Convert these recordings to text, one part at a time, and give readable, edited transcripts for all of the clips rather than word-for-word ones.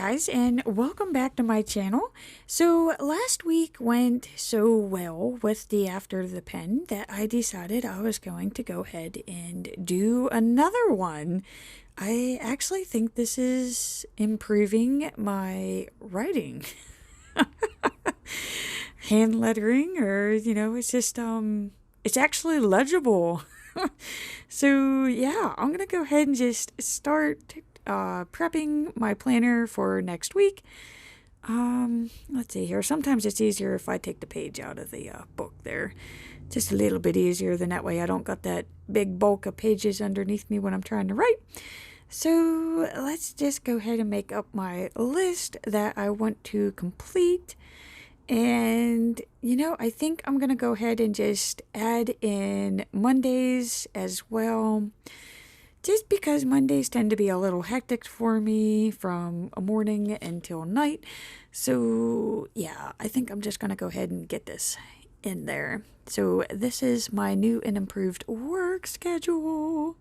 guys, and welcome back to my channel. So last week went so well with the After the Pen that I decided I was going to go ahead and do another one. I actually think this is improving my writing. Hand lettering, or it's just it's actually legible. So yeah, I'm gonna go ahead and just start prepping my planner for next week. Let's see here. Sometimes it's easier if I take the page out of the book there. Just a little bit easier, than that way I don't got that big bulk of pages underneath me when I'm trying to write. So let's just go ahead and make up my list that I want to complete. And, I think I'm going to go ahead and just add in Mondays as well. Just because Mondays tend to be a little hectic for me from morning until night. So, yeah, I think I'm just going to go ahead and get this in there. So, this is my new and improved work schedule.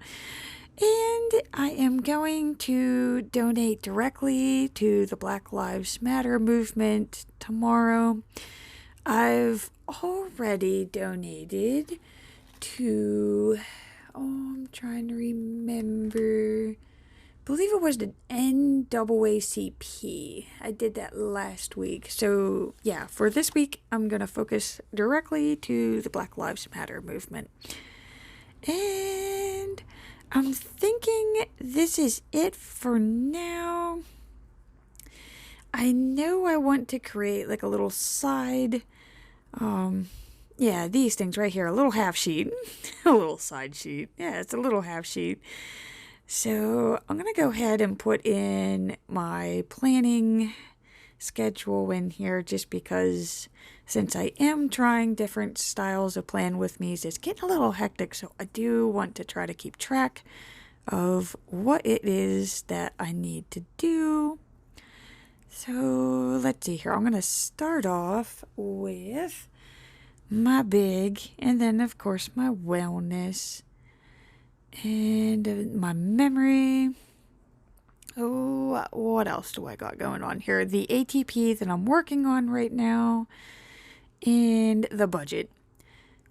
And I am going to donate directly to the Black Lives Matter movement tomorrow. I've already donated to, I'm trying to remember, I believe it was the NAACP. I did that last week. So yeah, for this week, I'm going to focus directly to the Black Lives Matter movement. And I'm thinking this is it for now. I know I want to create like a little side, these things right here, a little half sheet, a little side sheet. Yeah, it's a little half sheet. So I'm going to go ahead and put in my planning schedule in here, just because since I am trying different styles of plan with me, it's getting a little hectic. So I do want to try to keep track of what it is that I need to do. So let's see here. I'm going to start off with my big, and then of course my wellness, and my memory. Oh, what else do I got going on here? The ATP that I'm working on right now, and the budget,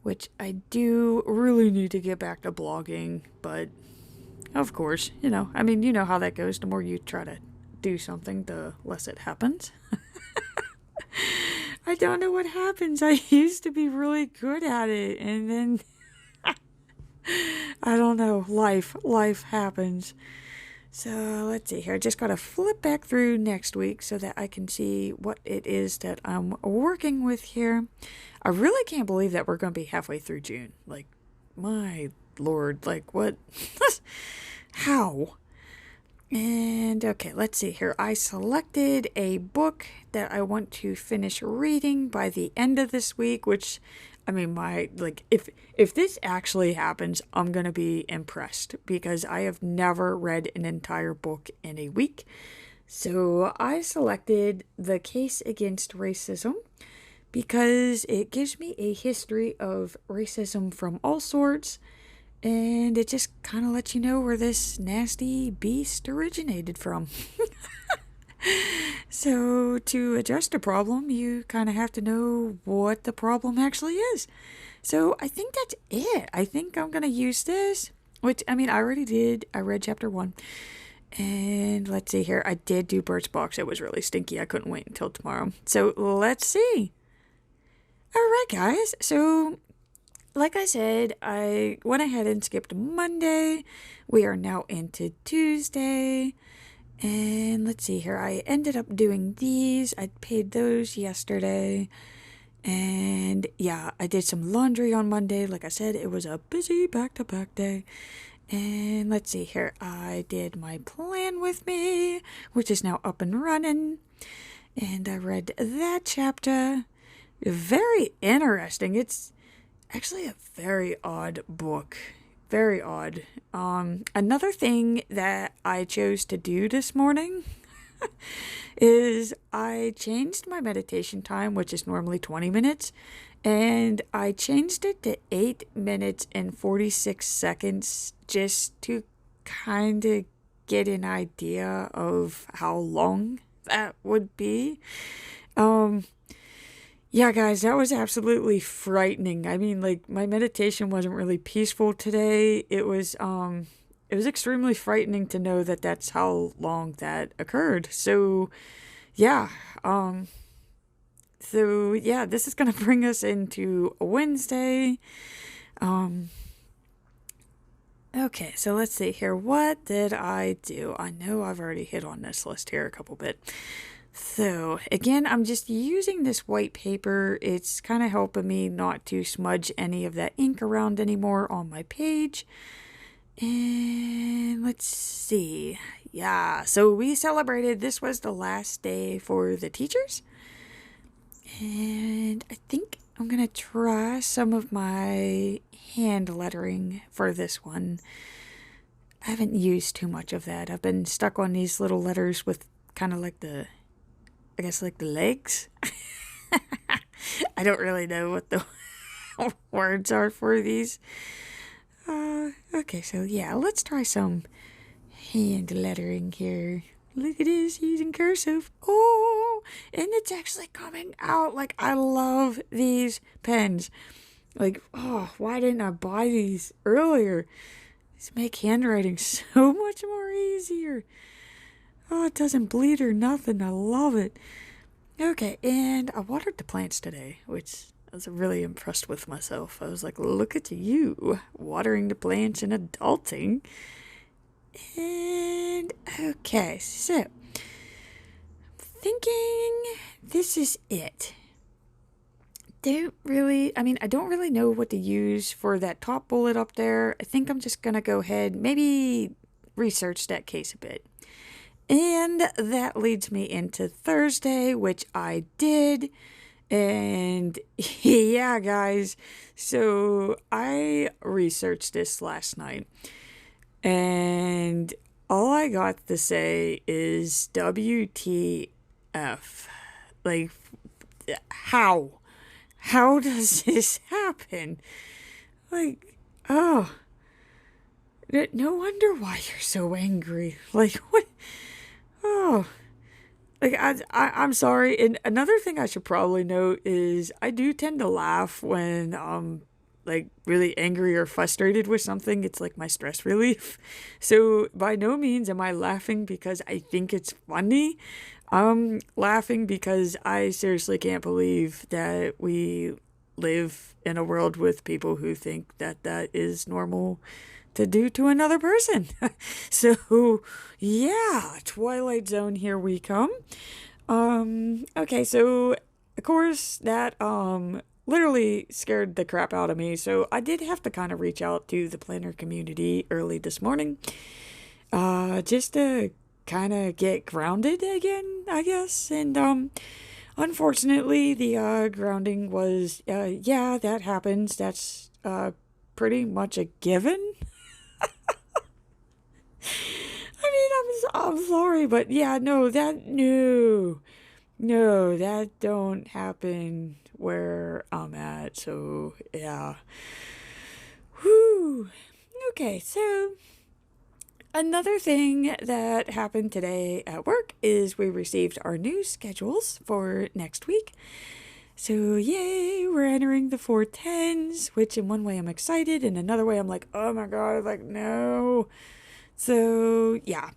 which I do really need to get back to blogging, but of course, you know how that goes. The more you try to do something, the less it happens. I don't know what happens. I used to be really good at it, and then I don't know, life happens. So let's see here. I just got to flip back through next week so that I can see what it is that I'm working with here. I really can't believe that we're going to be halfway through June. Like, my Lord, like what? How? And okay, let's see here. I selected a book that I want to finish reading by the end of this week, which if this actually happens, I'm going to be impressed, because I have never read an entire book in a week. So I selected The Case Against Racism because it gives me a history of racism from all sorts, and it just kind of lets you know where this nasty beast originated from. So to address the problem, you kind of have to know what the problem actually is. So I think that's it. I think I'm going to use this, which, I already did. I read chapter 1. And let's see here. I did do Birchbox. It was really stinky. I couldn't wait until tomorrow. So let's see. All right, guys. So like I said, I went ahead and skipped Monday. We are now into Tuesday. And let's see here. I ended up doing these. I paid those yesterday. And yeah, I did some laundry on Monday. Like I said, it was a busy back-to-back day. And let's see here. I did my plan with me, which is now up and running. And I read that chapter. Very interesting. It's actually a very odd book. Very odd. Another thing that I chose to do this morning is I changed my meditation time, which is normally 20 minutes, and I changed it to 8 minutes and 46 seconds just to kind of get an idea of how long that would be. Um, yeah, guys, that was absolutely frightening. I mean, like, my meditation wasn't really peaceful today. It was extremely frightening to know that that's how long that occurred. Yeah, um, yeah, this is gonna bring us into a Wednesday. Um, okay, so let's see here. What did I do? I know I've already hit on this list here a couple bit. So, again, I'm just using this white paper. It's kind of helping me not to smudge any of that ink around anymore on my page. And let's see. Yeah, so we celebrated, this was the last day for the teachers. And I think I'm going to try some of my hand lettering for this one. I haven't used too much of that. I've been stuck on these little letters with kind of like I guess like the legs. I don't really know what the words are for these. Okay, so yeah, let's try some hand lettering here. Look at this, using cursive. Oh, and it's actually coming out. Like, I love these pens. Like, oh, why didn't I buy these earlier? These make handwriting so much more easier. Oh, it doesn't bleed or nothing. I love it. Okay, and I watered the plants today, which I was really impressed with myself. I was like, look at you, watering the plants and adulting. And, okay, so, thinking this is it. I don't really know what to use for that top bullet up there. I think I'm just going to go ahead, maybe research that case a bit. And that leads me into Thursday, which I did. And yeah, guys, so I researched this last night. And all I got to say is WTF. Like, how? How does this happen? Like, oh, no wonder why you're so angry. Like, what? Oh, like I'm sorry. And another thing I should probably note is I do tend to laugh when like really angry or frustrated with something. It's like my stress relief. So by no means am I laughing because I think it's funny. I'm laughing because I seriously can't believe that we live in a world with people who think that that is normal to do to another person. So, yeah, Twilight Zone, here we come. Okay, so of course that literally scared the crap out of me. So I did have to kind of reach out to the planner community early this morning. Just to kind of get grounded again, I guess. And unfortunately the grounding was yeah, that happens. That's pretty much a given. I mean, I'm sorry, but yeah, no, that don't happen where I'm at. So yeah, whew. Okay, so another thing that happened today at work is we received our new schedules for next week. So yay, we're entering the 410s, which in one way I'm excited, and another way I'm like, oh my god, like no. So yeah.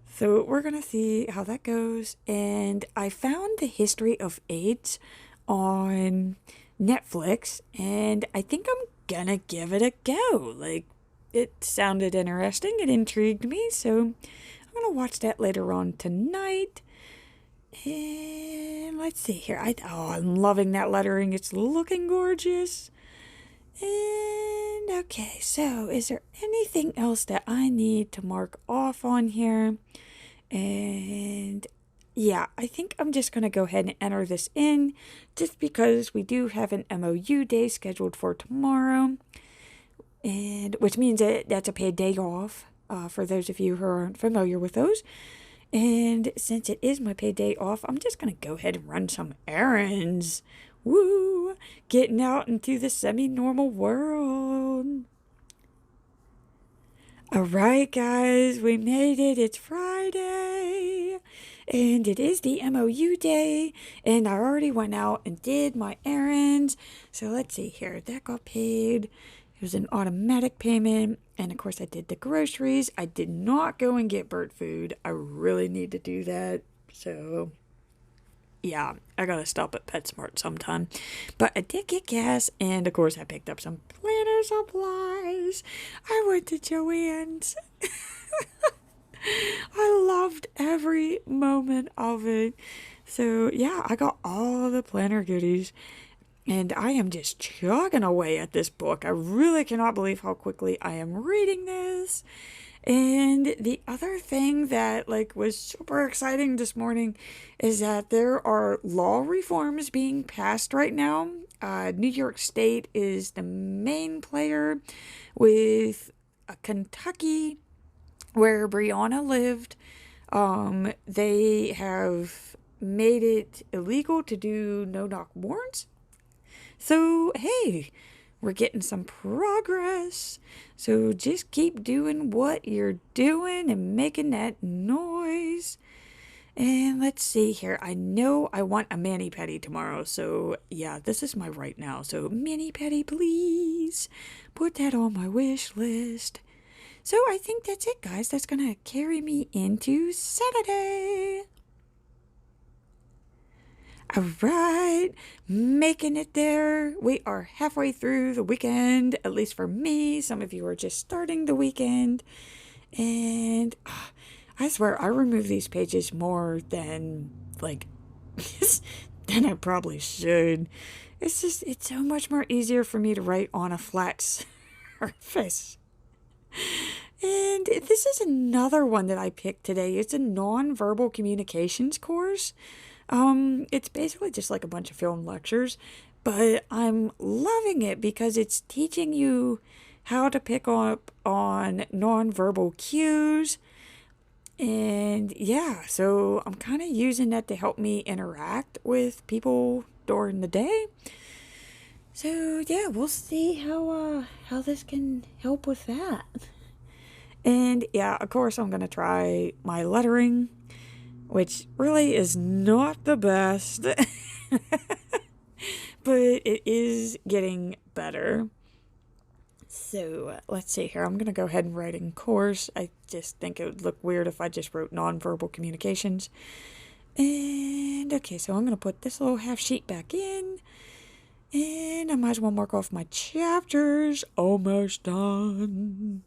So we're gonna see how that goes. And I found the history of AIDS on Netflix, and I think I'm gonna give it a go. Like, it sounded interesting, it intrigued me, so I'm gonna watch that later on tonight. And let's see here. I'm loving that lettering. It's looking gorgeous. And okay, so is there anything else that I need to mark off on here? And yeah, I think I'm just going to go ahead and enter this in just because we do have an MOU day scheduled for tomorrow, and which means that's a paid day off for those of you who aren't familiar with those. And since it is my paid day off, I'm just going to go ahead and run some errands. Woo! Getting out into the semi-normal world. Alright, guys, we made it. It's Friday. And it is the MOU day, and I already went out and did my errands. So let's see here. That got paid. It was an automatic payment. And of course, I did the groceries. I did not go and get Bert food. I really need to do that. So yeah, I gotta stop at PetSmart sometime. But I did get gas, and of course, I picked up some planner supplies. I went to Joann's. I loved every moment of it. So, yeah, I got all the planner goodies, and I am just chugging away at this book. I really cannot believe how quickly I am reading this. And the other thing that was super exciting this morning is that there are law reforms being passed right now. New York State is the main player with Kentucky, where Brianna lived. They have made it illegal to do no-knock warrants. So, hey, we're getting some progress. So just keep doing what you're doing and making that noise. And let's see here. I know I want a mani-pedi tomorrow. So yeah, this is my right now. So mani-pedi, please. Put that on my wish list. So I think that's it, guys. That's going to carry me into Saturday. All right, making it there. We are halfway through the weekend, at least for me. Some of you are just starting the weekend. And I swear, I remove these pages more than, than I probably should. It's so much more easier for me to write on a flat surface. And this is another one that I picked today. It's a nonverbal communications course. It's basically just like a bunch of film lectures, but I'm loving it because it's teaching you how to pick up on nonverbal cues. And yeah, so I'm kind of using that to help me interact with people during the day. So yeah, we'll see how this can help with that. And yeah, of course, I'm gonna try my lettering, which really is not the best, but it is getting better. So let's see here. I'm gonna go ahead and write in course. I just think it would look weird if I just wrote nonverbal communications. And okay, so I'm gonna put this little half sheet back in. And I might as well mark off my chapters. Almost done.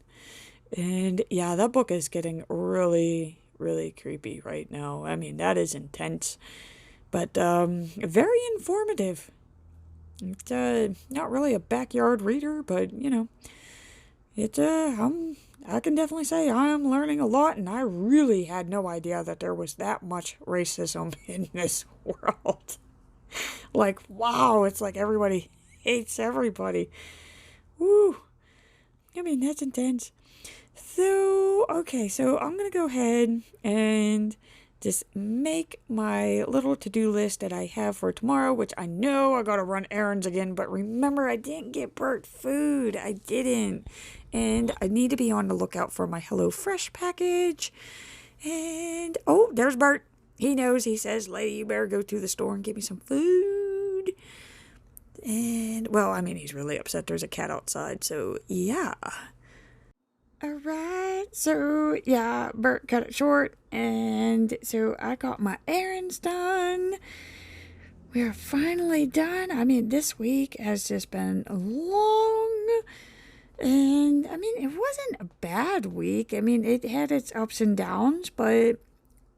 And yeah, that book is getting really, really creepy right now. I mean, that is intense, but very informative. It's not really a backyard reader, but it's I can definitely say I'm learning a lot, and I really had no idea that there was that much racism in this world. Like, wow, it's like everybody hates everybody. Woo. I mean, that's intense. So, okay, so I'm going to go ahead and just make my little to-do list that I have for tomorrow, which I know I got to run errands again, but remember, I didn't get Bert food. I didn't. And I need to be on the lookout for my HelloFresh package. And, oh, there's Bert. He knows. He says, lady, you better go to the store and get me some food. And, well, I mean, he's really upset there's a cat outside, so yeah. Alright, so yeah, Bert cut it short, and so I got my errands done. We are finally done. I mean, this week has just been long, and I mean, it wasn't a bad week. I mean, it had its ups and downs, but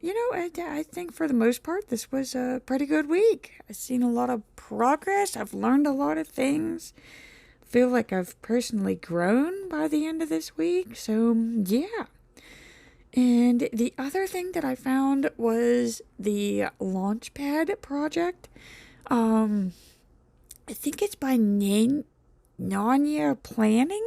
I think for the most part, this was a pretty good week. I've seen a lot of progress. I've learned a lot of things. Feel like I've personally grown by the end of this week. So, yeah. And the other thing that I found was the Launchpad project. I think it's by Nanya Planning.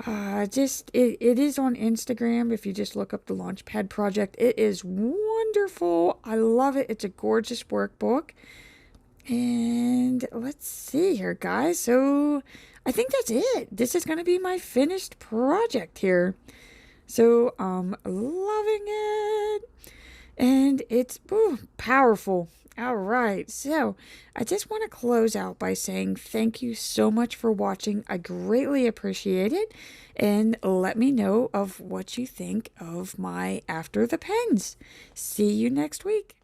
It is on Instagram. If you just look up the Launchpad project, it is wonderful. I love it. It's a gorgeous workbook. And let's see here, guys. So I think that's it. This is going to be my finished project here. So I'm loving it. and it's powerful. All right, so I just want to close out by saying thank you so much for watching. I greatly appreciate it, and let me know of what you think of my After the Pens. See you next week.